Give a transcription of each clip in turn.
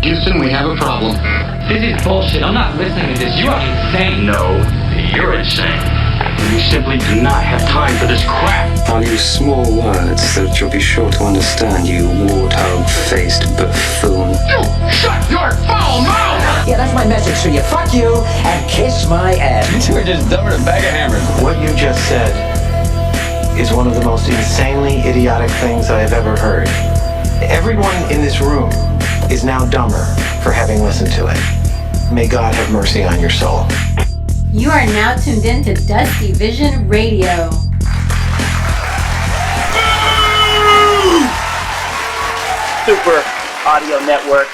Houston, we have a problem. This is bullshit. I'm not listening to this. You are insane. No, you're insane. You simply do not have time for this crap. I'll use small words that you'll be sure to understand, you warthog-faced buffoon. You shut your foul mouth! Yeah, that's my message to you. Fuck you and kiss my ass. You two are just dumber than a bag of hammers. What you just said is one of the most insanely idiotic things I have ever heard. Everyone in this room is now dumber for having listened to it. May God have mercy on your soul. You are now tuned in to Dusty Vision Radio. Super Audio Network,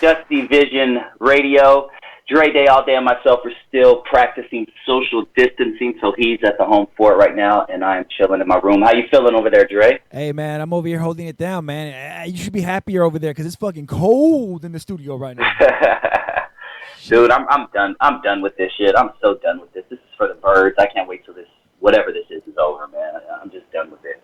Dusty Vision Radio. Dre Day All Day and myself are still practicing social distancing, so he's at the home fort right now, and I'm chilling in my room. How you feeling over there, Dre? Hey, man, I'm over here holding it down, man. You should be happier over there because it's fucking cold in the studio right now. Dude, I'm done. I'm done with this shit. I'm so done with this. This is for the birds. I can't wait till this, whatever this is over, man. I'm just done with it.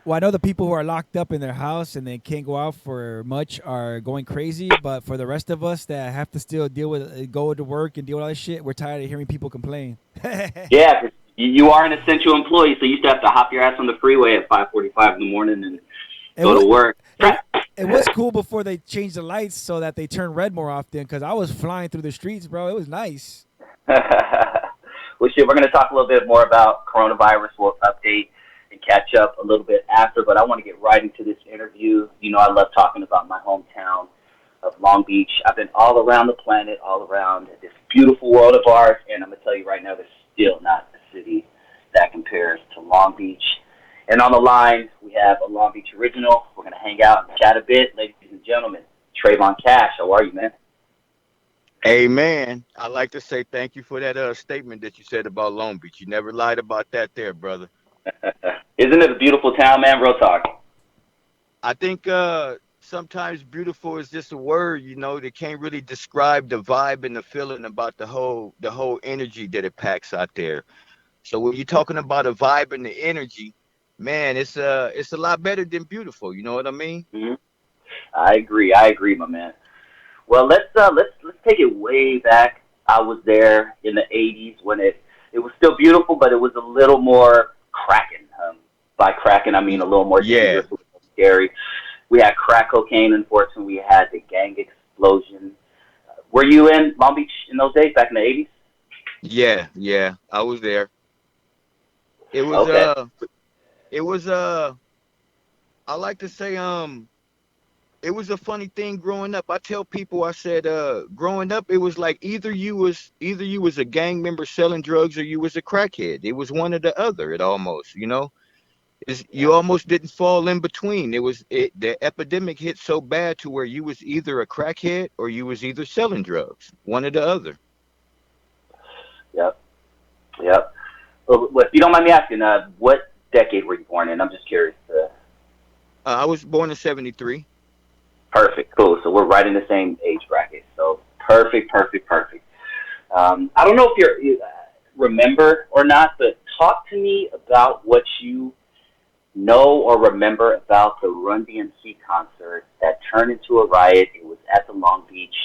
Well, I know the people who are locked up in their house and they can't go out for much are going crazy, but for the rest of us that have to still go to work and deal with all this shit, we're tired of hearing people complain. Yeah, 'cause you are an essential employee, so you used to have to hop your ass on the freeway at 5:45 in the morning and go to work. It was cool before they changed the lights so that they turn red more often because I was flying through the streets, bro. It was nice. Well, shit, we're going to talk a little bit more about coronavirus. We'll update and catch up a little bit after, but I want to get right into this interview. You know, I love talking about my hometown of Long Beach. I've been all around the planet, all around this beautiful world of ours, and I'm going to tell you right now, there's still not a city that compares to Long Beach. And on the line, we have a Long Beach original. We're going to hang out and chat a bit. Ladies and gentlemen, TRAYVON Cash, how are you, man? Hey, man, I'd like to say thank you for that statement that you said about Long Beach. You never lied about that there, brother. Isn't it a beautiful town, man? Real talk. I think sometimes beautiful is just a word, you know, that can't really describe the vibe and the feeling about the whole energy that it packs out there. So when you're talking about a vibe and the energy, man, it's a lot better than beautiful. You know what I mean? Mm-hmm. I agree, my man. Well, let's take it way back. I was there in the '80s when it was still beautiful, but it was a little more cracking. By cracking, I mean a little more dangerous, a little more scary. We had crack cocaine, unfortunately. We had the gang explosion. Were you in Long Beach in those days, back in the '80s? Yeah, I was there. It was okay. I like to say, it was a funny thing growing up. I tell people, I said, growing up, it was like either you was a gang member selling drugs or you was a crackhead. It was one or the other. It almost, you know, you almost didn't fall in between. The epidemic hit so bad to where you was either a crackhead or you was either selling drugs, one or the other. Yep. Well, if you don't mind me asking, what decade were you born in? I'm just curious. I was born in '73. Perfect. Cool. So we're right in the same age bracket. So perfect. I don't know if you remember or not, but talk to me about what you know or remember about the Run DMC concert that turned into a riot. It was at the Long Beach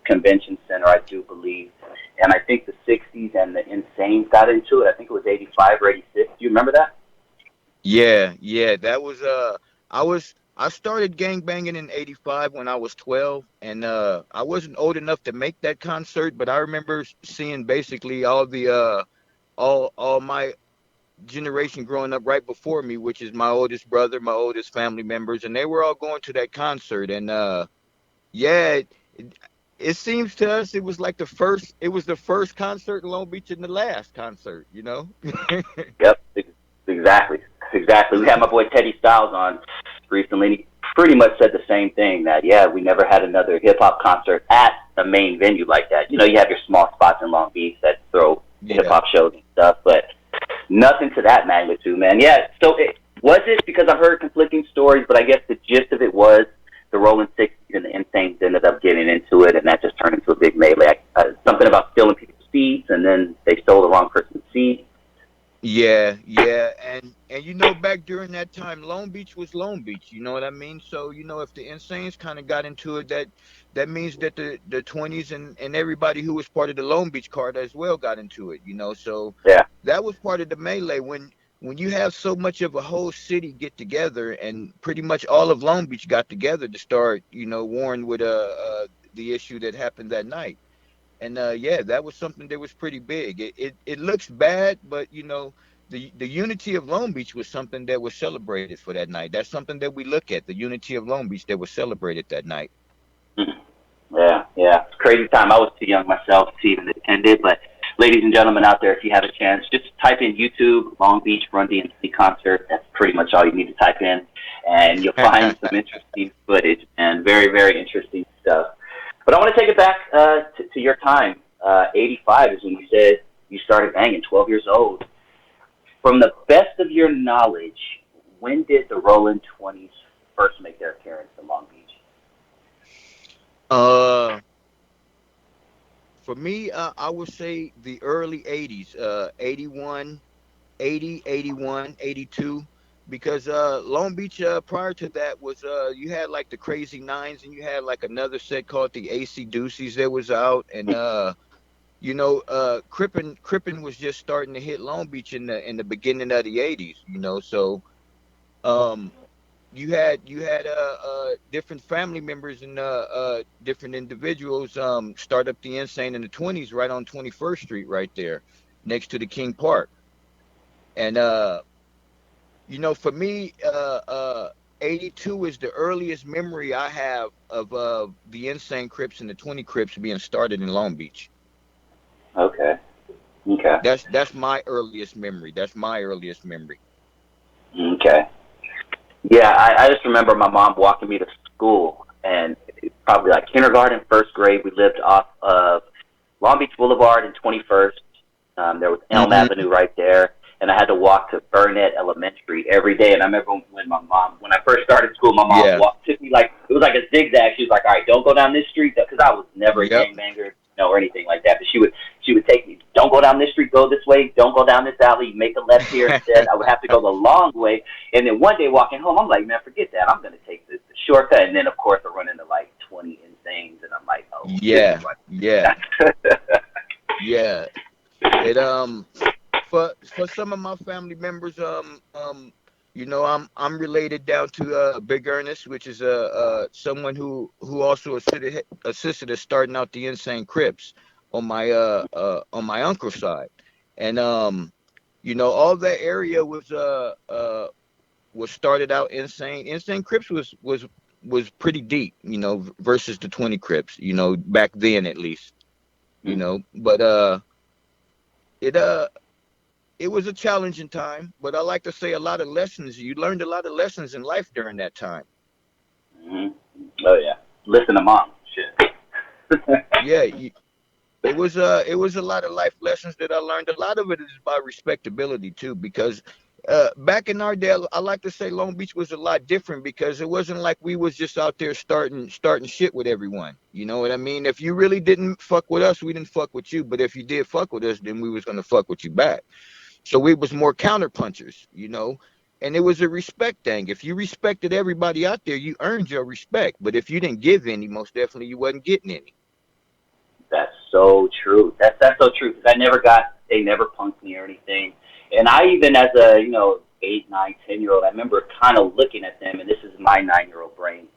Convention Center, I do believe. And I think the 60s and the Insanes got into it. I think it was 85 or 86. Do you remember that? Yeah. That was, I started gangbanging in '85 when I was 12, and I wasn't old enough to make that concert, but I remember seeing basically all my generation growing up right before me, which is my oldest brother, my oldest family members, and they were all going to that concert. And it seems to us it was the first concert in Long Beach and the last concert, you know? Yep, exactly. We had my boy Teddy Styles on recently, and he pretty much said the same thing, that, we never had another hip-hop concert at a main venue like that. You know, you have your small spots in Long Beach that throw hip-hop shows and stuff, but nothing to that magnitude, man. Yeah, so was it, because I've heard conflicting stories, but I guess the gist of it was the Rolling 60s and the Insanes ended up getting into it, and that just turned into a big melee. Something about stealing people's seats, and then they stole the wrong person's seat. Yeah, And you know, back during that time, Long Beach was Long Beach. You know what I mean? So you know, if the Insanes kind of got into it, that means that the 20s and everybody who was part of the Long Beach card as well got into it. You know, so Yeah. that was part of the melee when you have so much of a whole city get together and pretty much all of Long Beach got together to start, you know, warring with the issue that happened that night. And yeah, that was something that was pretty big. It looks bad, but you know, the unity of Long Beach was something that was celebrated for that night. That's something that we look at, the unity of Long Beach that was celebrated that night. Mhm. Yeah, yeah. It's a crazy time. I was too young myself to even attend it, but ladies and gentlemen out there, if you have a chance, just type in YouTube Long Beach Run DMC concert. That's pretty much all you need to type in, and you'll find some interesting footage and very, very interesting stuff. But I want to take it back to your time. 85 is when you said you started banging, 12 years old. From the best of your knowledge, when did the Rolling 20s first make their appearance in Long Beach? uh, for me, I would say the early 80s, 81, 80, 81, 82. Because Long Beach prior to that was you had like the Crazy Nines and you had like another set called the AC Deuces that was out and you know, Crippin was just starting to hit Long Beach in the beginning of the '80s. You know, so um, you had different family members and different individuals start up the Insane in the '20s right on 21st Street right there next to the King Park. And you know, for me, 82 is the earliest memory I have of the Insane Crips and the 20 Crips being started in Long Beach. Okay. Okay. That's my earliest memory. That's my earliest memory. Okay. Yeah, I just remember my mom walking me to school, and probably like kindergarten, first grade, we lived off of Long Beach Boulevard and 21st. There was Elm Hmm. Avenue right there, and I had to walk to Burnett Elementary every day. And I remember when I first started school, my mom Yeah. took me like, it was like a zigzag. She was like, all right, don't go down this street, because I was never a Yep. gangbanger, or anything like that. But she would take me, don't go down this street, go this way, don't go down this alley, make a left here instead. I would have to go the long way. And then one day walking home, I'm like, man, forget that. I'm going to take the shortcut. And then, of course, I run into like 20 Insanes, and I'm like, oh, this is Yeah. Yeah. what. Yeah. It for some of my family members, you know, I'm related down to Big Ernest, which is someone who also assisted us starting out the Insane Crips on my uncle's side, and you know, all that area was started out Insane. Insane Crips was pretty deep, you know, versus the 20 Crips, you know, back then at least, you know, but it it was a challenging time, but I like to say a lot of lessons. You learned a lot of lessons in life during that time. Hmm. Oh yeah. Listen to mom. Shit. Yeah, it was a lot of life lessons that I learned. A lot of it is about respectability too, because back in our day, I like to say Long Beach was a lot different because it wasn't like we was just out there starting shit with everyone. You know what I mean? If you really didn't fuck with us, we didn't fuck with you. But if you did fuck with us, then we was gonna fuck with you back. So we was more counter punchers, you know. And it was a respect thing. If you respected everybody out there, you earned your respect. But if you didn't give any, most definitely you wasn't getting any. That's so true. That's so true, because they never punked me or anything. And I even, as a 8, 9, 10-year old, I remember kind of looking at them, and this is my 9-year-old brain,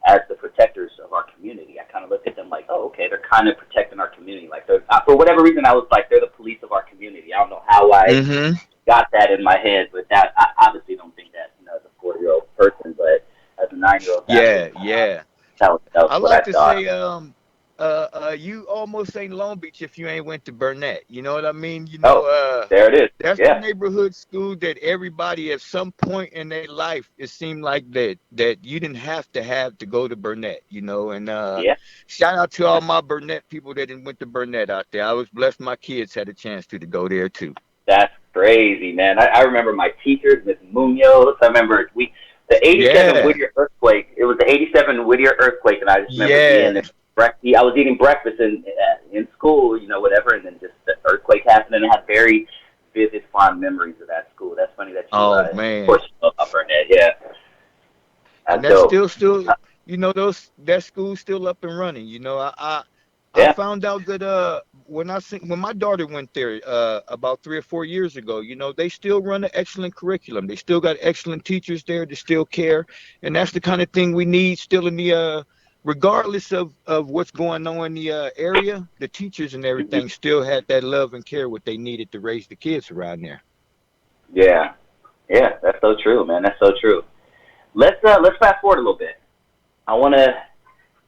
as the protectors of our community. I kind of looked at them like, oh, okay, they're kind of protecting our community. Like, they're, for whatever reason, I was like, they're the police of our community. I don't know how I Mm-hmm. got that in my head, but that I obviously don't think that as a 4-year-old person, but as a 9-year-old, Yeah, yeah. that was I what I like to thought. say, you almost ain't Long Beach if you ain't went to Burnett. You know what I mean? You know, Oh, there it is. that's the Yeah, neighborhood school that everybody at some point in their life, it seemed like that you didn't have to go to Burnett, you know. And yeah. shout out to all my Burnett people that didn't went to Burnett out there. I was blessed my kids had a chance to go there too. That's crazy, man. I remember my teachers, Miss Munoz. I remember the '87 Yeah, Whittier earthquake. It was the '87 Whittier earthquake, and I just remember being yeah, there. I was eating breakfast in school, whatever, and then just the earthquake happened, and I have very vivid, fond memories of that school. That's funny that Oh Right. Of man. course, you know about Burnett. Yeah, And that's that's dope. still those that school's still up and running. I Yeah. found out that when my daughter went there about 3 or 4 years ago, they still run an excellent curriculum. They still got excellent teachers there that still care, and that's the kind of thing we need still in the regardless of what's going on in the area. The teachers and Hmm. everything still had that love and care what they needed to raise the kids around there. Yeah. Yeah. That's so true, man. That's so true. Let's fast forward a little bit. I want to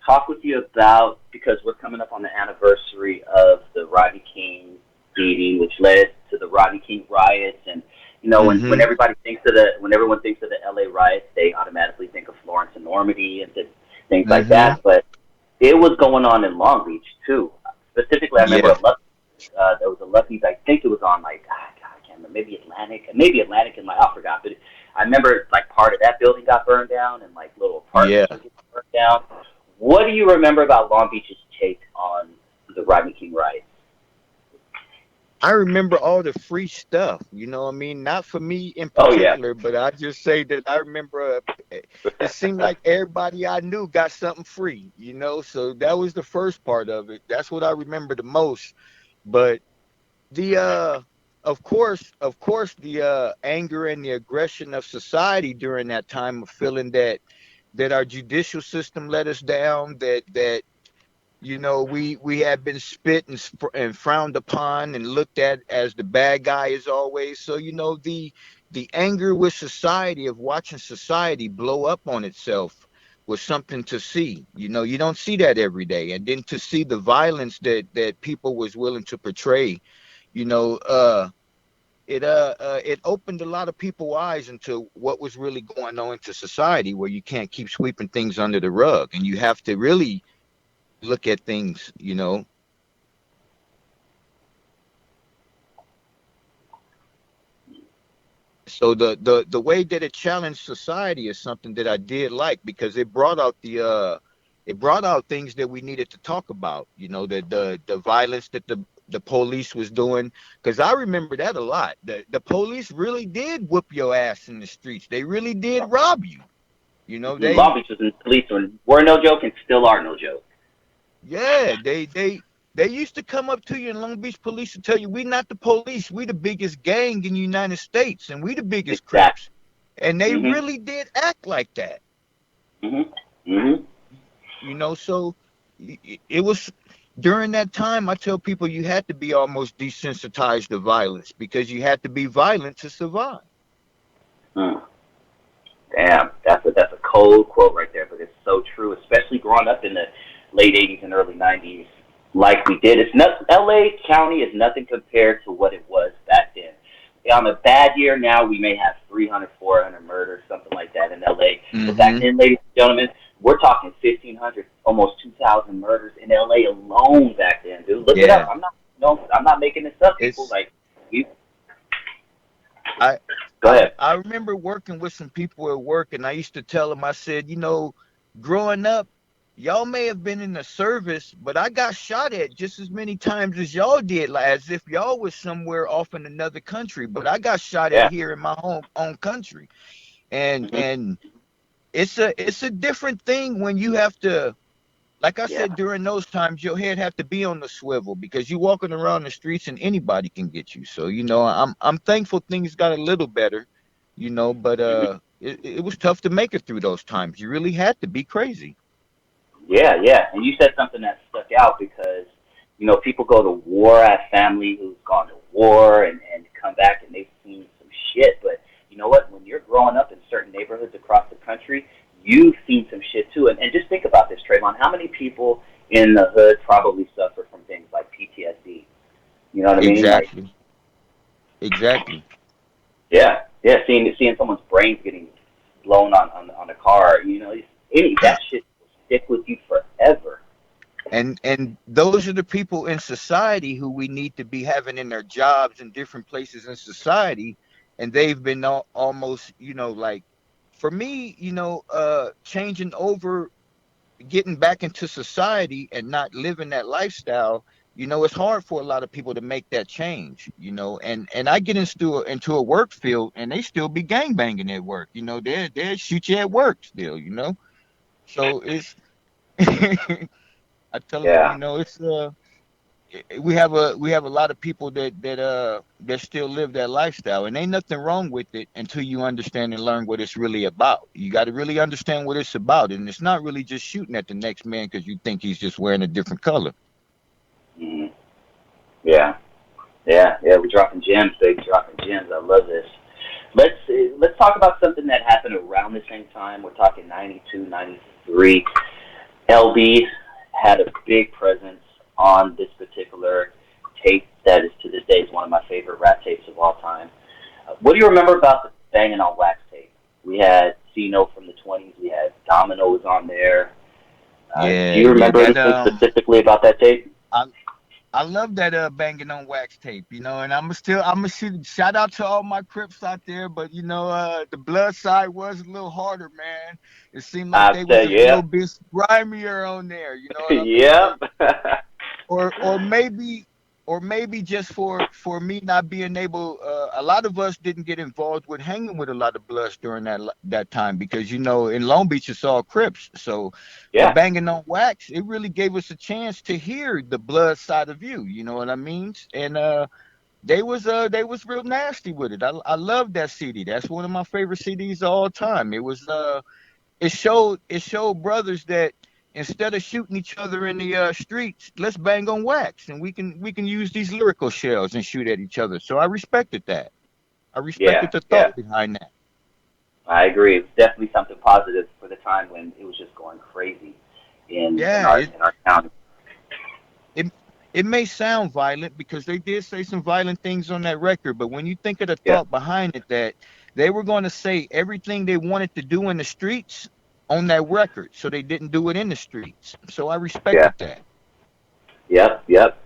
talk with you about because we're coming up on the anniversary of the Rodney King beating, which led to the Rodney King riots. And when Mm-hmm. everyone thinks of the L.A. riots, they automatically think of Florence and Normandy and things like Mm-hmm. that. But it was going on in Long Beach too. Specifically, I remember Yeah. there was a Lucky's. I think it was on like God, I can't remember, maybe Atlantic and like I forgot. But I remember like part of that building got burned down and like little Yeah. apartments were getting burned down. What do you remember about Long Beach's take on the Rodney King riots? I remember all the free stuff, you know what I mean? Not for me in Oh yeah. particular, but I just say that I remember it seemed like everybody I knew got something free, So that was the first part of it. That's what I remember the most. But the of course the anger and the aggression of society during that time of feeling that our judicial system let us down, that we have been spit and frowned upon and looked at as the bad guy as always. So the anger with society of watching society blow up on itself was something to see. You don't see that every day, and then to see the violence that people was willing to portray. You know, it opened a lot of people's eyes into what was really going on into society, where you can't keep sweeping things under the rug, and you have to really look at things. So the way that it challenged society is something that I did like, because it brought out things that we needed to talk about. The violence that the police was doing, because I remember that a lot. The police really did whoop your ass in the streets. They really did rob you. Long Beach was in police were no joke and still are no joke. Yeah, they used to come up to you in Long Beach police and tell you, we not the police, we the biggest gang in the United States, and we the biggest Exactly. Crips. And they Mhm. really did act like that. Mhm. Mhm. So it was during that time. I tell people you had to be almost desensitized to violence, because you had to be violent to survive. Mm. Damn, that's a cold quote right there, but it's so true. Especially growing up in the late '80s and early '90s, like we did. It's not L.A. County is nothing compared to what it was back then. On a bad year now, we may have 300, 400 murders, something like that in L.A. But back Mm-hmm. then, ladies and gentlemen, we're talking 1,500, almost 2,000 murders in L.A. alone back then, dude. Look it up. Yeah, I'm not making this up, people. it's Like, you I go ahead. I remember working with some people at work, and I used to tell them, I said, growing up, y'all may have been in the service, but I got shot at just as many times as y'all did, like as if y'all was somewhere off in another country. But I got shot at Yeah. here in my home own country, and Hmm. and it's a different thing when you have to. Like I Yeah. said, during those times, your head have to be on the swivel, because you walking around the streets and anybody can get you. So I'm thankful things got a little better, but Hmm. it was tough to make it through those times. You really had to be crazy. Yeah, yeah. And you said something that stuck out because, people go to war, I have family who's gone to war and come back and they've seen some shit. But you know what? When you're growing up in certain neighborhoods across the country, you've seen some shit too. And just think about this, Trayvon. How many people in the hood probably suffer from things like PTSD? You know what I mean? Like, Exactly. Exactly. yeah, yeah. Seeing someone's brains getting blown on a car, any that shit will stick with you forever. And those are the people in society who we need to be having in their jobs in different places in society, and they've been almost, like, for me, changing over, getting back into society and not living that lifestyle, You know, it's hard for a lot of people to make that change, you know, and I get into a work field and they still be gang banging at work, you know, they shoot you at work still, you know. So it's I tell them, Yeah. you know, it's we have a lot of people that still live that lifestyle, and ain't nothing wrong with it until you understand and learn what it's really about. You got to really understand what it's about, and it's not really just shooting at the next man because you think he's just wearing a different color. Hmm. Yeah. Yeah. Yeah. We're dropping gems, baby. Dropping gems. I love this. Let's talk about something that happened around the same time. We're talking 92, 93. LB had a big presence on this particular tape that is to this day is one of my favorite rap tapes of all time. What do you remember about the Banging on Wax tape? We had Cino from the 20s. We had Domino was on there. Do Yeah, you yeah, remember that anything specifically about that tape? I I love that banging on wax tape, you know, and I'm shout out to all my Crips out there, but you know, the blood side was a little harder, man. It seemed like I they was said, a little yep. bit grimier on there, you know what I mean? Yep. Or maybe just for me not being able, a lot of us didn't get involved with hanging with a lot of bloods during that time because you know in Long Beach it's all Crips. So for Yeah. banging on wax, it really gave us a chance to hear the blood side of you. You know what I mean? And they was real nasty with it. I love that CD. That's one of my favorite CDs of all time. It showed brothers that instead of shooting each other in the streets, let's bang on wax, and we can use these lyrical shells and shoot at each other. So I respected that. I Yeah. respected the Yeah. thought behind that. I agree. It's definitely something positive for the time when it was just going crazy in Yeah, our in our county. it it may sound violent because they did say some violent things on that record, but when you think of the Yeah. thought behind it, that they were going to say everything they wanted to do in the streets on that record, so they didn't do it in the streets. So I Yeah. respected that. Yep. Yep.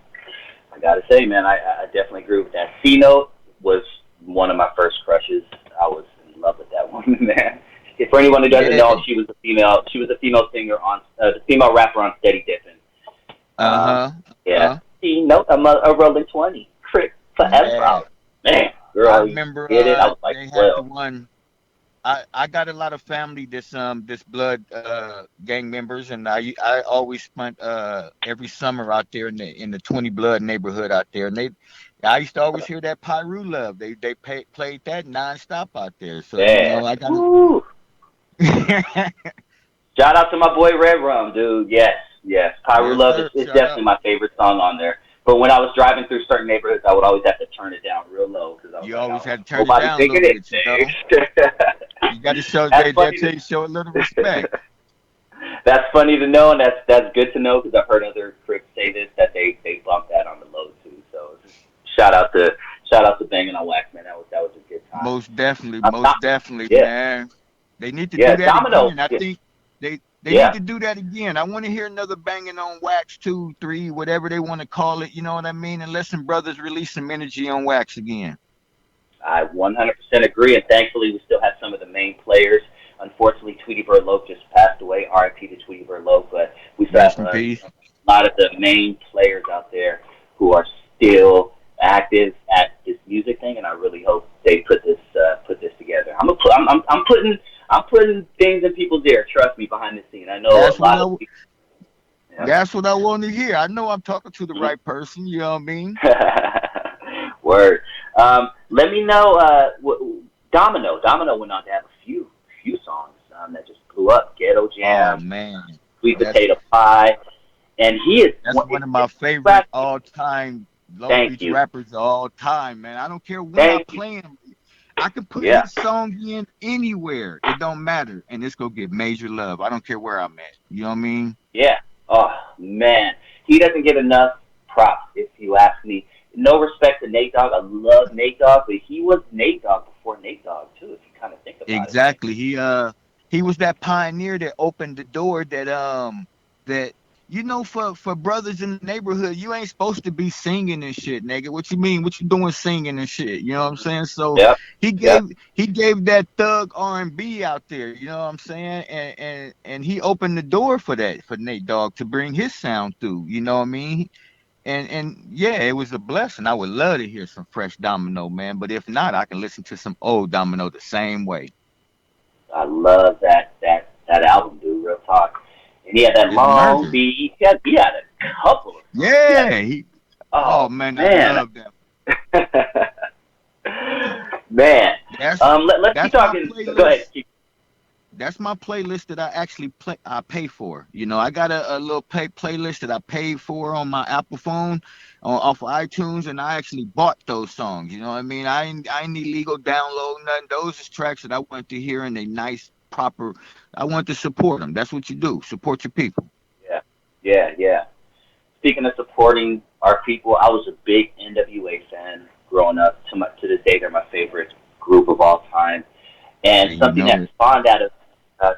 I gotta say, man, I definitely agree with that. C Note was one of my first crushes. I was in love with that woman, man. If for anyone who doesn't Yeah. know, she was a female. She was a female singer on the female rapper on Steady Dippin'. Uh huh. Yeah. C Note, a rolling 20, Crick Yeah. forever. Man, I girl, you remember did it. I was like they had the 12. one. I got a lot of family this blood gang members, and I always spent every summer out there in the 20 blood neighborhood out there, and they I used to always hear that Pyru love. Played that nonstop out there, so you Man, know I got woo. it. Shout out to my boy Red Rum, dude. Yes, yes. Pyro Yes, Love is, sir. is Shout out. definitely my favorite song on there. But when I was driving through certain neighborhoods, I would always have to turn it down real low because I was You like, I always don't want had to turn it nobody down a little thinking bit, you know. anything. You got to show That's they'll funny. tell you show a little respect. That's funny to know, and that's good to know because I've heard other Crips say this that they bump that on the low too. So shout out to shout out to Banging on Wax, man. That was a good time. Most definitely, Yeah, man. They need to do yeah. that Domino. again. I Yeah, think they need yeah. to do that again. I want to hear another banging on wax 2, 3, whatever they want to call it. You know what I mean? And let some brothers release some energy on wax again. I 100% agree, and thankfully we still have some of the main players. Unfortunately, Tweety Bird Loke just passed away. R.I.P. to Tweety Bird Loke, but we still Rest have in peace. a lot of the main players out there who are still active at this music thing, and I really hope they put this together. I'm putting things in people's ear. Trust me, behind the scene, I know a That's what lot I of people. Yeah. that's what I want to hear. I know I'm talking to the right person. You know what I mean? Word. Let me know. Domino went on to have a few songs that just blew up. Ghetto Oh Jam, man, Sweet that's Potato Pie, and he is that's one. one of my favorite Rap, all time Long thank Beach you, rappers of all time, man. I don't care when I thank you. play him. I can put Yeah, his song in anywhere. It don't matter, and it's gonna get major love. I don't care where I'm at. You know what I mean? yeah. Oh man, he doesn't get enough props. If you ask me, no respect to Nate Dogg. I love Nate Dogg, but he was Nate Dogg before Nate Dogg too. If you kind of think about it. Exactly. He was that pioneer that opened the door that you know for brothers in the neighborhood, you ain't supposed to be singing and shit, nigga. What you mean? What you doing singing and shit? You know what I'm saying? So Yep, he yep. gave he gave that thug R&B out there, you know what I'm saying? And he opened the door for that for Nate Dogg to bring his sound through, you know what I mean? And yeah, it was a blessing. I would love to hear some fresh Domino, man. But if not, I can listen to some old Domino the same way. I love that album, dude. Real talk. And he had that It's long murder. beat. He had a couple of songs. Yeah, oh Oh man, I man, love that. man. That's Let's keep that's my talking. Go ahead. playlist. That's my playlist that I actually pay for. You know, I got a little playlist that I paid for on my Apple phone, off of iTunes, and I actually bought those songs. You know what I mean? I ain't need legal download nothing. Those is tracks that I want to hear in a nice, proper. I want to support them. That's what you do. Support your people. Yeah, yeah. Speaking of supporting our people, I was a big NWA fan growing up. To this day, they're my favorite group of all time. And And you know it.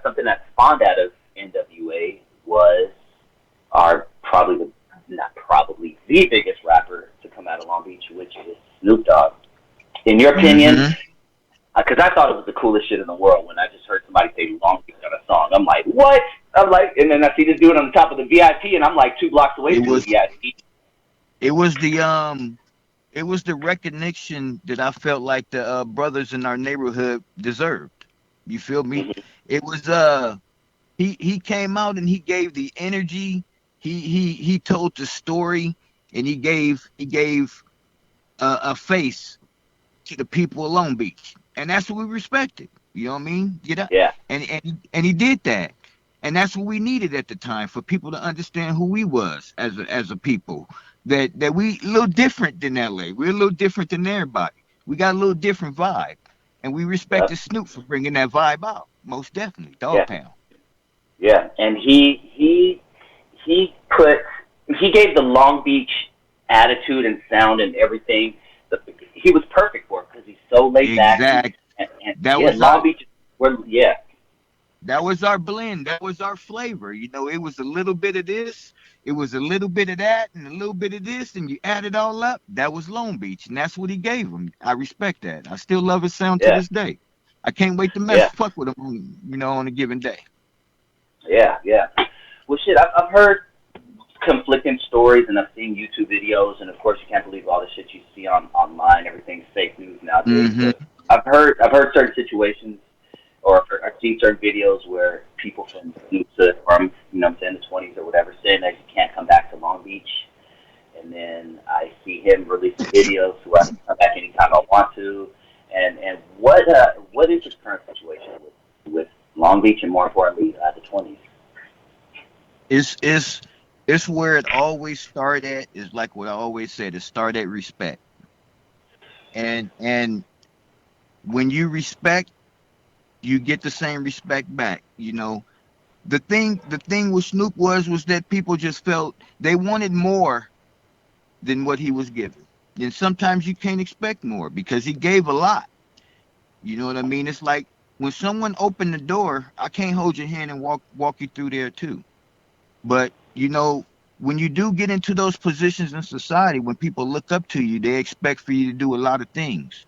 something that spawned out of NWA was our not probably the biggest rapper to come out of Long Beach, which is Snoop Dogg. In your opinion, Hmm. because I thought it was the coolest shit in the world when I just heard somebody say Long Beach on a song. I'm like, what? I'm like, and then I see this dude on the top of the VIP, and I'm like 2 blocks away It from the was VIP. it was the it was the recognition that I felt like the brothers in our neighborhood deserved. You feel me? Mm-hmm. It was he came out and he gave the energy. He told the story, and he gave a face to the people of Long Beach, and that's what we respected. You know what I mean? You know, Yeah, and he did that, and that's what we needed at the time for people to understand who we was as a people. That we a little different than LA. We're a little different than everybody. We got a little different vibe, and we yeah, respected Snoop for bringing that vibe out. Most definitely, Dog yeah, Pound. yeah. And he put he gave the Long Beach attitude and sound and everything. He was perfect for it because he's so laid back Exact. and That yeah, was our Long Beach. Yeah, that was our blend. That was our flavor. You know, it was a little bit of this, it was a little bit of that, and a little bit of this, and you add it all up. That was Long Beach, and that's what he gave him. I respect that. I still love his sound to yeah, this day. I can't wait to yeah, fuck with him, on a given day. yeah. Well, shit, I've heard conflicting stories and I've seen YouTube videos, and of course you can't believe all the shit you see online. Everything's fake news nowadays. Hmm. But I've heard certain situations or I've seen certain videos where people from the 20s or whatever saying that you can't come back to Long Beach, and then I see him releasing videos where I can come back anytime I want to. And what is his current situation with Long Beach and more importantly the 20s? It's where it always started at. Is like what I always said. It started at respect, and when you respect, you get the same respect back. You know, the thing with Snoop was that people just felt they wanted more than what he was given. And sometimes you can't expect more because he gave a lot. You know what I mean? It's like when someone opened the door, I can't hold your hand and walk you through there too. But when you do get into those positions in society, when people look up to you, they expect for you to do a lot of things.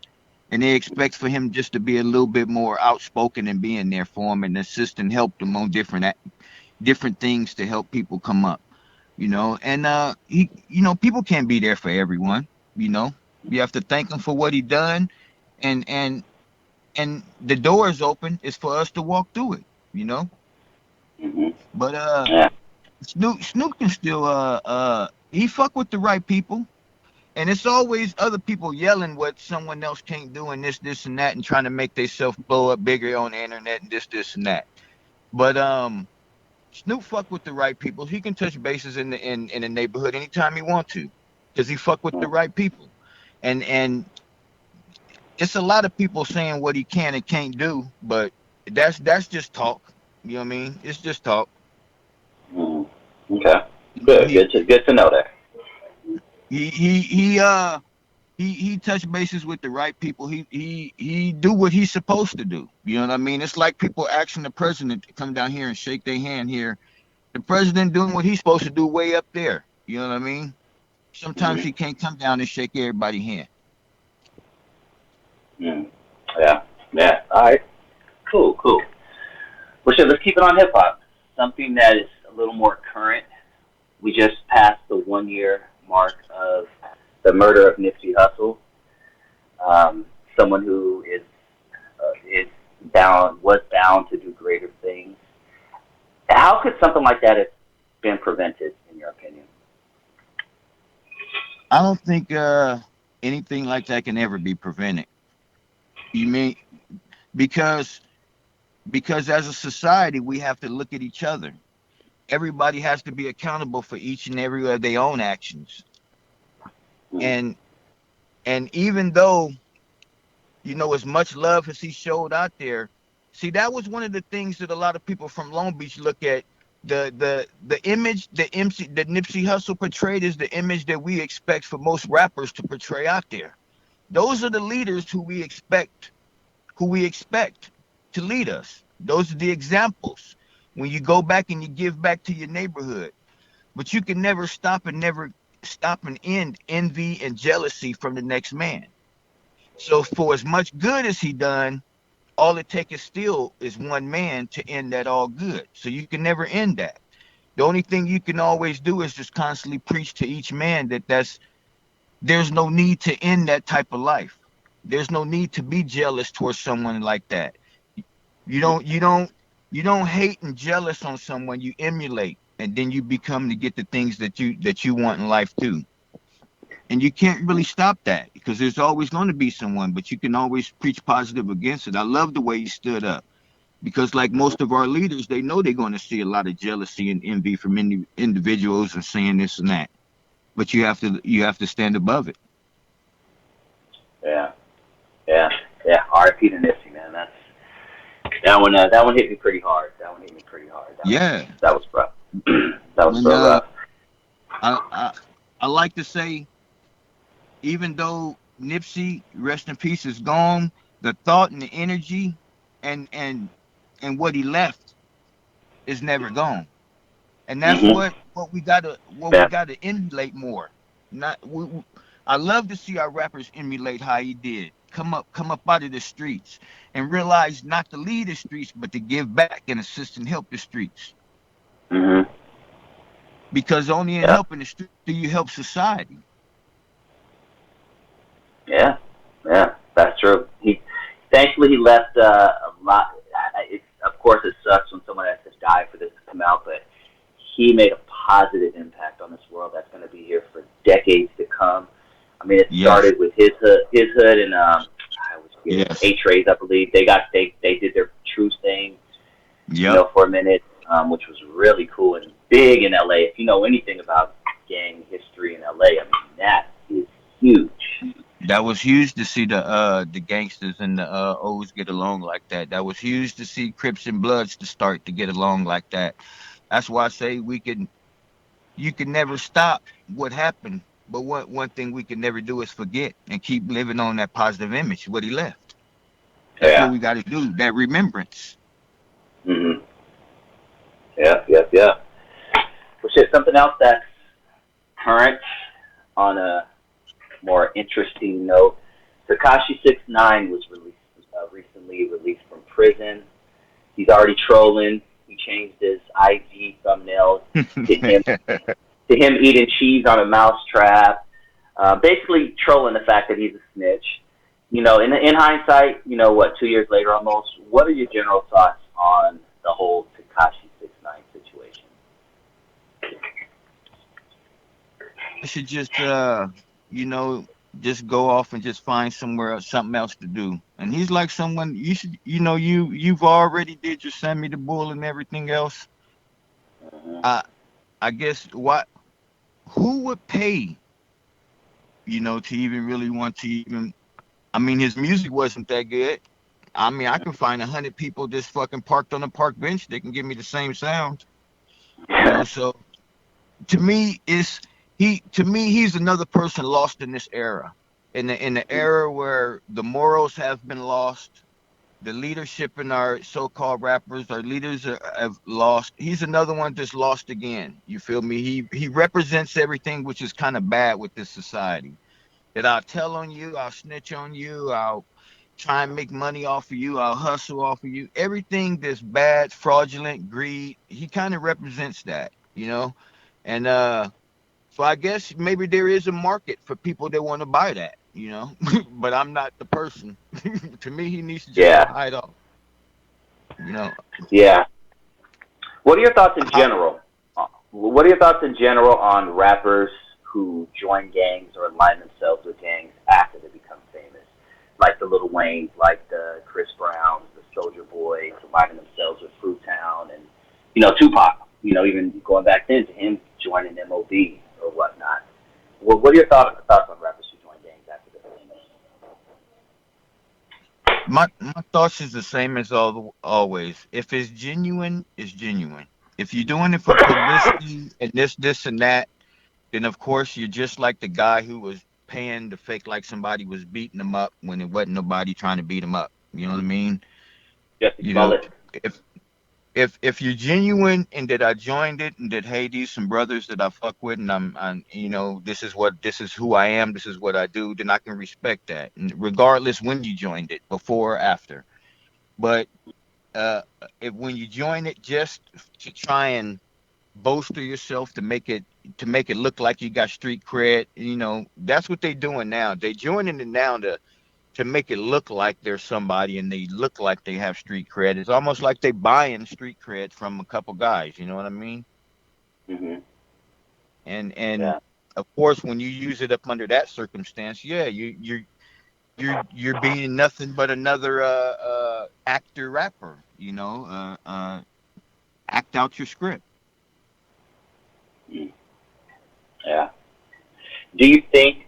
And they expect for him just to be a little bit more outspoken and being there for them and assist and help them on different things to help people come up. And people can't be there for everyone. You know, you have to thank him for what he done, and the door is open. It's for us to walk through it. You know, Hmm. but Yeah. Snoop can still he fuck with the right people. And it's always other people yelling what someone else can't do and this and that and trying to make themselves blow up bigger on the internet and this and that. But Snoop fuck with the right people. He can touch bases in the neighborhood anytime he want to, because he fuck with the right people. And it's a lot of people saying what he can and can't do, but that's just talk. You know what I mean? It's just talk. Mm. Okay. You know, Good. Good to know that. he he he uh he touch bases with the right people. He do what he's supposed to do. You know what I mean? It's like people asking the president to come down here and shake their hand here. The president doing what he's supposed to do way up there. You know what I mean? Sometimes Hmm. he can't come down and shake everybody's hand. Mm. Yeah. Yeah. All right. Cool. Well, shit, let's keep it on hip hop. Something that is a little more current. We just passed the 1 year mark of the murder of Nipsey Hussle. Someone who is was bound to do greater things. How could something like that have been prevented, in your opinion? I don't think anything like that can ever be prevented. You mean because because as a society we have to look at each other. Everybody has to be accountable for each and every of their own actions. Mm. And even though, as much love as he showed out there, see, that was one of the things that a lot of people from Long Beach look at. The image that Nipsey Hussle portrayed is the image that we expect for most rappers to portray out there. Those are the leaders who we expect to lead us. Those are the examples. When you go back and you give back to your neighborhood, but you can never stop and end envy and jealousy from the next man. So for as much good as he done, all it takes is still is one man to end that all good. So you can never end that. The only thing you can always do is just constantly preach to each man there's no need to end that type of life. There's no need to be jealous towards someone like that. You don't you don't you don't hate and jealous on someone, you emulate, and then you become to get the things that you want in life too. And you can't really stop that because there's always going to be someone, but you can always preach positive against it. I love the way you stood up because, like most of our leaders, they know they're going to see a lot of jealousy and envy from individuals and saying this and that. But you have to stand above it. Yeah, yeah, yeah. R.I.P. to Nipsey, man. That one hit me pretty hard. That one hit me pretty hard. Yeah. That was rough. That was And so rough. I like to say, even though Nipsey, rest in peace, is gone, the thought and the energy and what he left is never gone. And that's Hmm. what we gotta emulate more. Not I love to see our rappers emulate how he did. Come up out of the streets and realize not to lead the streets, but to give back and assist and help the streets. Hmm. Because only in Yeah, helping the streets do you help society. yeah, yeah. That's true. Thankfully, he left a lot. Of course, it sucks when someone has to die for this to come out, but he made a positive impact on this world that's going to be here for decades to come. I mean, it Yes, started with his hood, and I was forgetting yes, A-Trays, I believe. They did their true thing, yep. for a minute, which was really cool and big in LA. If you know anything about gang history in LA, I mean, that is huge. That was huge to see the gangsters and the O's get along like that. That was huge to see Crips and Bloods to start to get along like that. That's why I say you can never stop what happened, but one thing we can never do is forget and keep living on that positive image what he left. That's what Yeah. we got to do. That remembrance. Hmm. Yeah, yeah, yeah. Well, shit, something else that's current on a more interesting note. Takashi 69 was recently released from prison. He's already trolling. He changed his IG thumbnail to him eating cheese on a mousetrap, basically trolling the fact that he's a snitch. In hindsight, what, 2 years later almost, what are your general thoughts on the whole Takashi 69 situation? I should just you know just go off and just find something else to do. And he's like someone you should you've already did your Sammy the Bull and everything else. Hmm. I I guess what who would pay to even really want to even. I mean, his music wasn't that good. I mean, I can find 100 people just fucking parked on a park bench. They can give me the same sound. So to me, he's another person lost in this era. In the era where the morals have been lost, the leadership in our so-called rappers, our leaders have lost. He's another one that's lost again. You feel me? He represents everything which is kind of bad with this society. That I'll tell on you, I'll snitch on you, I'll try and make money off of you, I'll hustle off of you. Everything that's bad, fraudulent, greed, he kind of represents that. And So I guess maybe there is a market for people that want to buy that, but I'm not the person. To me, he needs to just go Yeah, hide off. You know, yeah. What are your thoughts in I, general? What are your thoughts in general on rappers who join gangs or align themselves with gangs after they become famous? Like the Lil Waynes, like the Chris Browns, the Soldier Boys, aligning themselves with Fruitown, and Tupac. Even going back then to him joining MOB or whatnot. What are your thoughts on rappers who join gangs after they're famous? my thoughts is the same as always. If it's genuine, it's genuine. If you're doing it for publicity and this and that, then of course you're just like the guy who was paying to fake like somebody was beating him up when it wasn't nobody trying to beat him up. You know what I mean? Jesse You know, Smollett. if if you're genuine and that I joined it and that hey, these some brothers that I fuck with and I'm this is who I am, this is what I do, then I can respect that. And regardless when you joined it, before or after. But if when you join it just to try and bolster yourself to make it look like you got street cred, that's what they doing now. They joining it now to make it look like they're somebody and they look like they have street cred. It's almost like they buying street cred from a couple guys. You know what I mean? Hmm. And Yeah. of course, when you use it up under that circumstance, yeah, you're being nothing but another actor rapper. Act out your script. Mm. Yeah. Do you think,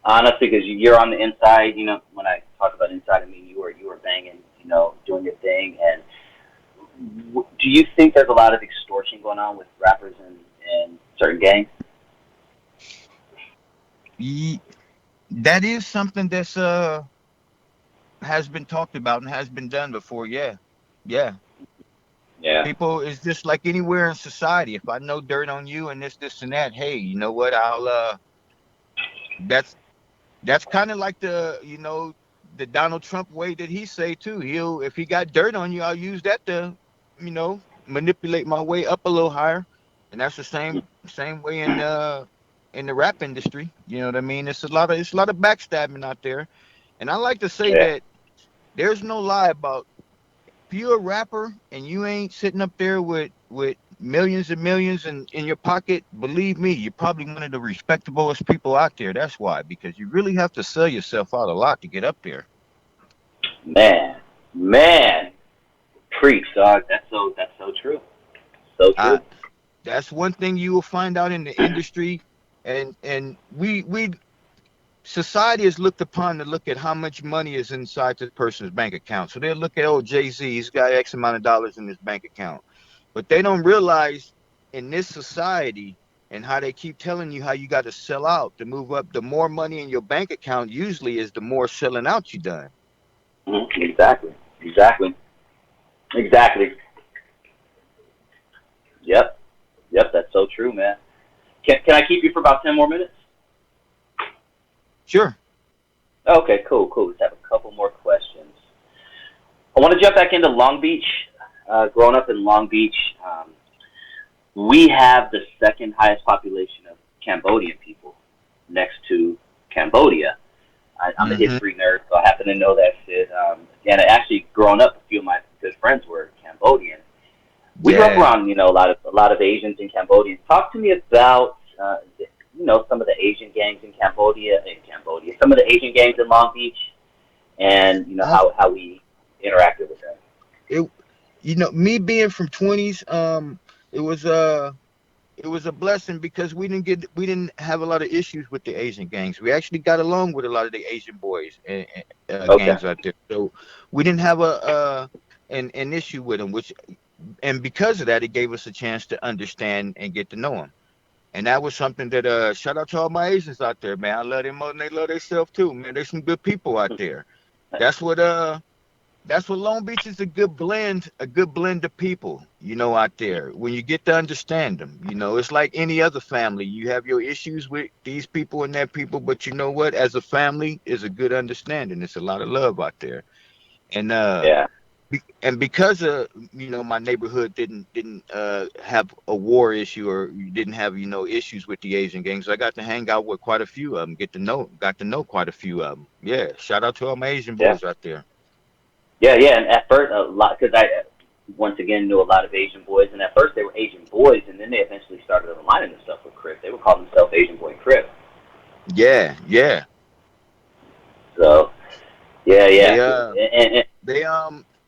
honestly, because you're on the inside, when I talk about inside, I mean you were banging, doing your thing, and do you think there's a lot of extortion going on with rappers and certain gangs? Ye- That is something that's has been talked about and has been done before. Yeah, yeah. Yeah. People is just like anywhere in society. If I know dirt on you and this and that, hey, you know what? I'll that's that's kind of like the Donald Trump way that he say too. He'll if he got dirt on you, I'll use that to manipulate my way up a little higher. And that's the same way in the rap industry. You know what I mean? It's a lot of backstabbing out there. And I like to say Yeah. that there's no lie about if you're a rapper and you ain't sitting up there with millions and millions in your pocket, believe me, you're probably one of the respectablest people out there. That's why, because you really have to sell yourself out a lot to get up there. Man, man, preach, dog. That's so true. So I true. That's one thing you will find out in the industry, and we society is looked upon to look at how much money is inside this person's bank account. So they'll look at, oh, Jay-Z, he's got X amount of dollars in his bank account. But they don't realize in this society and how they keep telling you how you got to sell out to move up, the more money in your bank account usually is the more selling out you done. Exactly. Exactly. Exactly. Yep. Yep. That's so true, man. Can I keep you for about 10 more minutes? Sure. Okay. Cool. Cool. Let's have a couple more questions. I want to jump back into Long Beach. Growing up in Long Beach, we have the second highest population of Cambodian people next to Cambodia. I'm a Hmm. history nerd, so I happen to know that shit. And actually, growing up, a few of my good friends were Cambodian. We grew up Yeah. around, a lot of Asians and Cambodians. Talk to me about, some of the Asian gangs in Cambodia, some of the Asian gangs in Long Beach, and Um, how we interacted with them. it me being from 20s, it was it was a blessing because we didn't have a lot of issues with the Asian gangs. We actually got along with a lot of the Asian boys and Okay. gangs out there. So we didn't have an issue with them, which and because of that, it gave us a chance to understand and get to know them. And that was something that shout out to all my Asians out there, man. I love them more than they love themselves too, man. There's some good people out there. That's what that's what Long Beach is, a good blend of people, out there. When you get to understand them, it's like any other family. You have your issues with these people and that people, but you know what? As a family, is a good understanding. It's a lot of love out there. And Yeah. And because of my neighborhood didn't have a war issue or didn't have issues with the Asian gangs, I got to hang out with quite a few of them, got to know quite a few of them. Yeah, shout out to all my Asian Yeah, boys out there. yeah, yeah. And at first, a lot because I once again knew a lot of Asian boys, and at first they were Asian boys, and then they eventually started aligning themselves with Crip. They would call themselves Asian Boy Crip. Yeah, yeah. So yeah, They yeah, uh and they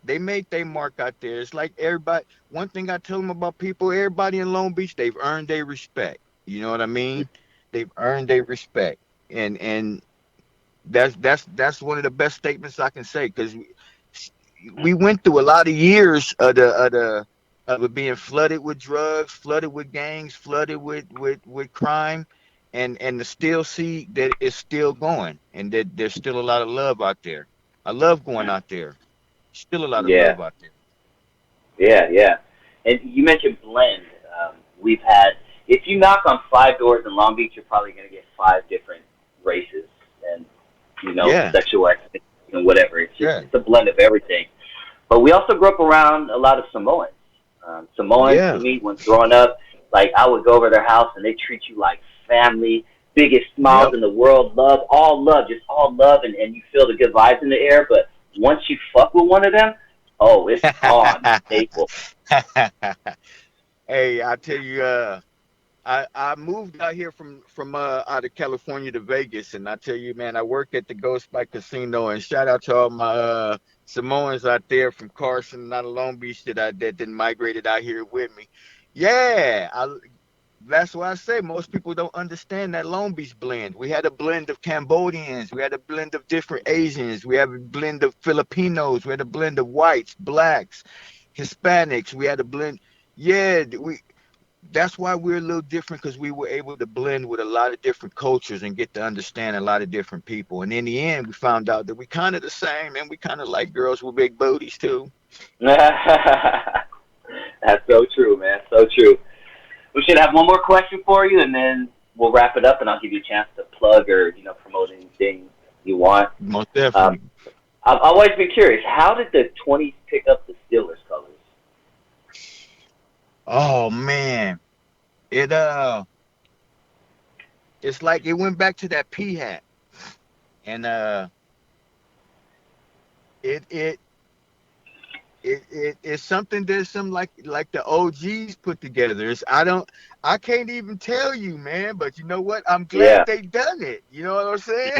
they made their mark out there. It's like everybody. One thing I tell them about people, everybody in Long Beach, they've earned their respect. You know what I mean? They've earned their respect, and that's one of the best statements I can say because we went through a lot of years of it being flooded with drugs, flooded with gangs, flooded with crime, and to still see that it's still going and that there's still a lot of love out there. I love going out there. Still a lot of yeah, love out there. yeah, yeah. And you mentioned blend. We've had if you knock on 5 doors in Long Beach, you're probably going to get 5 different races and Yeah, sexual and whatever. yeah, It's a blend of everything. But we also grew up around a lot of Samoans. Samoans to yeah. me, when growing up, like I would go over to their house and they treat you like family, biggest smiles Yep. in the world, love, just all love, and you feel the good vibes in the air. But once you fuck with one of them, oh, it's on. Staple. Hey, I tell you, I moved out here from out of California to Vegas, and I tell you, man, I work at the Ghost Spike Casino, and shout out to all my Samoans out there from Carson and out of Long Beach that then migrated out here with me. Yeah, that's why I say most people don't understand that Long Beach blend. We had a blend of Cambodians, we had a blend of different Asians, we have a blend of Filipinos, we had a blend of whites, blacks, Hispanics, we had a blend. Yeah, we that's why we're a little different because we were able to blend with a lot of different cultures and get to understand a lot of different people. And in the end, we found out that we kind of the same and we kind of like girls with big booties too. That's so true, man. So true. We should have one more question for you, and then we'll wrap it up, and I'll give you a chance to plug or promote anything you want. Most Um, definitely. I've always been curious. How did the 20s pick up the Steelers colors? Oh man, it it's like it went back to that P hat, and it it it's something that some like the OGs put together. I can't even tell you, man. But you know what? I'm glad Yeah. they done it. You know what I'm saying?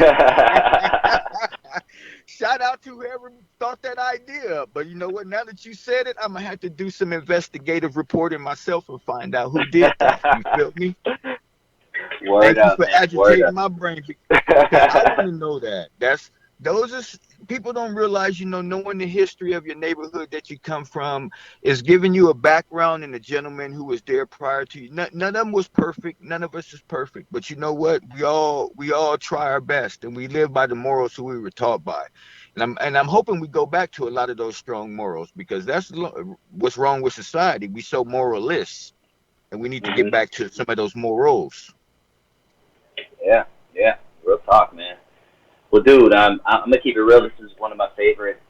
Shout out to whoever thought that idea. But you know what? Now that you said it, I'm gonna have to do some investigative reporting myself and find out who did that. You feel me? Word Thank you up, for man. Word agitating up. my brain because I want to know that. Those are people don't realize, knowing the history of your neighborhood that you come from is giving you a background and a gentleman who was there prior to you. None of them was perfect. None of us is perfect, but you know what? We all try our best, and we live by the morals who we were taught by. And I'm hoping we go back to a lot of those strong morals because that's what's wrong with society. We so moralists, and we need to get Hmm. back to some of those morals. Yeah, yeah. Real talk, man. Well, dude, I'm gonna keep it real. This is one of my favorite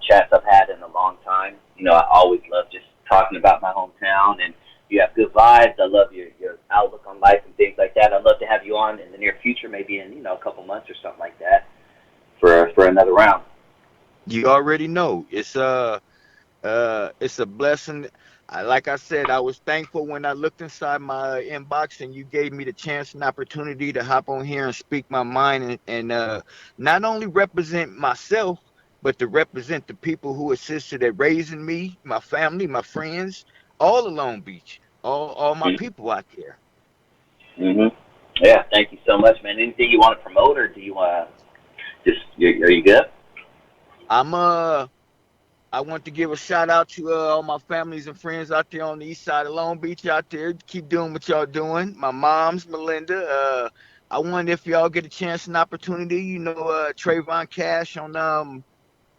chats I've had in a long time. I always love just talking about my hometown, and you have good vibes. I love your outlook on life and things like that. I'd love to have you on in the near future, maybe in a couple months or something like that, for another round. You already know it's a blessing. Like I said, I was thankful when I looked inside my inbox and you gave me the chance and opportunity to hop on here and speak my mind and not only represent myself, but to represent the people who assisted at raising me, my family, my friends, all of Long Beach, all my people out there. Mm-hmm. Yeah, thank you so much, man. Anything you want to promote, or do you want to just? Are you good? I'm I want to give a shout out to all my families and friends out there on the east side of Long Beach out there. Keep doing what y'all doing. My mom's Melinda. I wonder if y'all get a chance and opportunity. TRAYVON Cash on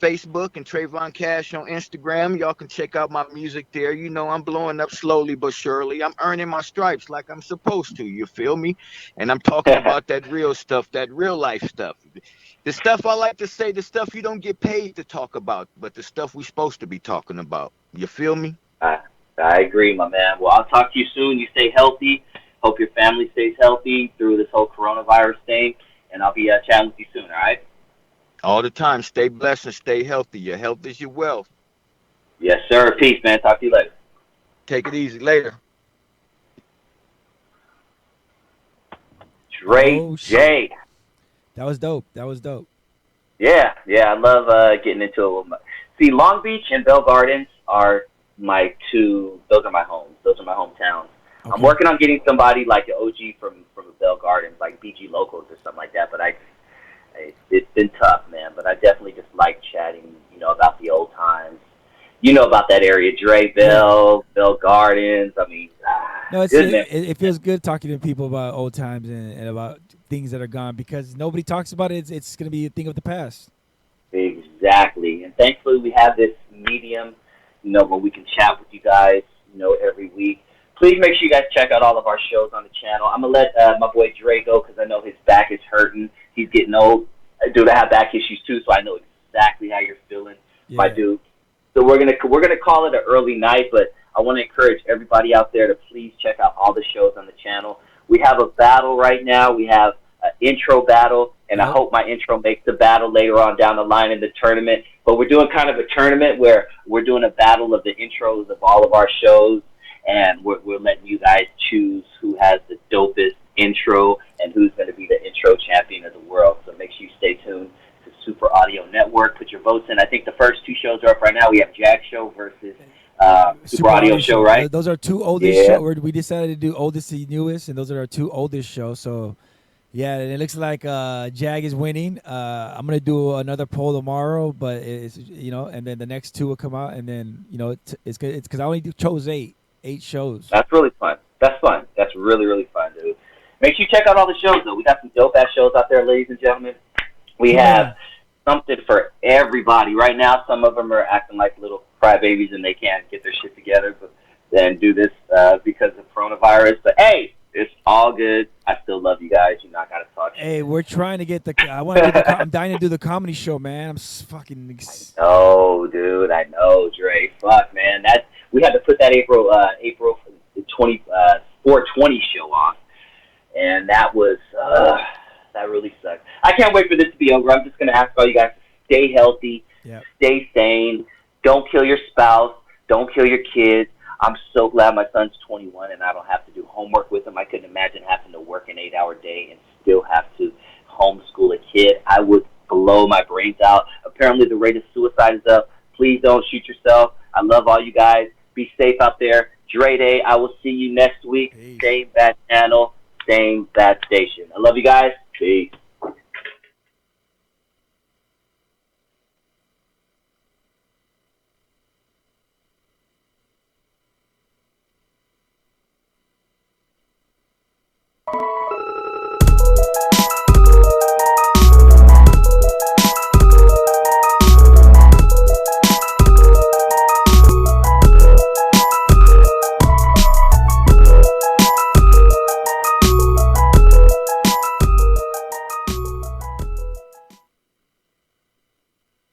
Facebook and Trayvon Cash on Instagram. Y'all can check out my music there. You know, I'm blowing up slowly but surely. I'm earning my stripes like I'm supposed to. You feel me? And I'm talking about that real stuff, that real life stuff. The stuff I like to say, the stuff you don't get paid to talk about, but the stuff we supposed to be talking about. You feel me? I, I agree, my man. Well, I'll talk to you soon. You stay healthy. Hope your family stays healthy through this whole coronavirus thing. And I'll be chatting with you soon, all right? All the time. Stay blessed and stay healthy. Your health is your wealth. Yes, sir. Peace, man. Talk to you later. Take it easy. Later. Dre Oh, shit. J. That was dope. That was dope. Yeah, I love getting into it. See, Long Beach and Bell Gardens are my two. Those are my homes. Those are my hometowns. Okay. I'm working on getting somebody like an OG from Bell Gardens, like BG Locals or something like that. But it's been tough, man. But I definitely just like chatting, about the old times. You know about that area, Dre Bell, Bell Gardens. I mean, No, good, man. it feels good talking to people about old times and about things that are gone because nobody talks about it. It's going to be a thing of the past. Exactly. And thankfully we have this medium, where we can chat with you guys, every week. Please make sure you guys check out all of our shows on the channel. I'm going to let my boy Dre go because I know his back is hurting. He's getting old. Dude, I have back issues too, so I know exactly how you're feeling, my dude. So we're gonna call it an early night, but I want to encourage everybody out there to please check out all the shows on the channel. We have a battle right now. We have an intro battle, and I hope my intro makes the battle later on down the line in the tournament. But we're doing kind of a tournament where we're doing a battle of the intros of all of our shows, and we're letting you guys choose who has the dopest intro and who's going to be the intro champion of the world. So make sure you stay tuned to Super Audio Network. Put your votes in. I think the first two shows are up right now. We have Jack Show versus Super Audio Show, right? Those are two oldest shows. We decided to do oldest to newest, and those are our two oldest shows. So, yeah, and it looks like Jag is winning. I'm going to do another poll tomorrow, but it's, and then the next two will come out, and then, it's because I only chose eight shows. That's really fun. That's fun. That's really, really fun, dude. Make sure you check out all the shows, though. We got some dope-ass shows out there, ladies and gentlemen. We have something for everybody. Right now, some of them are acting like little crybabies and they can't get their shit together but then do this because of coronavirus. But, hey, it's all good. I still love you guys. You're not got to talk shit. Hey, we're trying to get I'm dying to do the comedy show, man. I'm fucking... Oh, dude, I know, Dre. Fuck, man. We had to put that April 420 show on. And that was, that really sucked. I can't wait for this to be over. I'm just going to ask all you guys to stay healthy, stay sane, don't kill your spouse, don't kill your kids. I'm so glad my son's 21 and I don't have to do homework with him. I couldn't imagine having to work an 8-hour day and still have to homeschool a kid. I would blow my brains out. Apparently the rate of suicide is up. Please don't shoot yourself. I love all you guys. Be safe out there. Dre Day, I will see you next week. Same bad channel. Same bad station. I love you guys. Peace.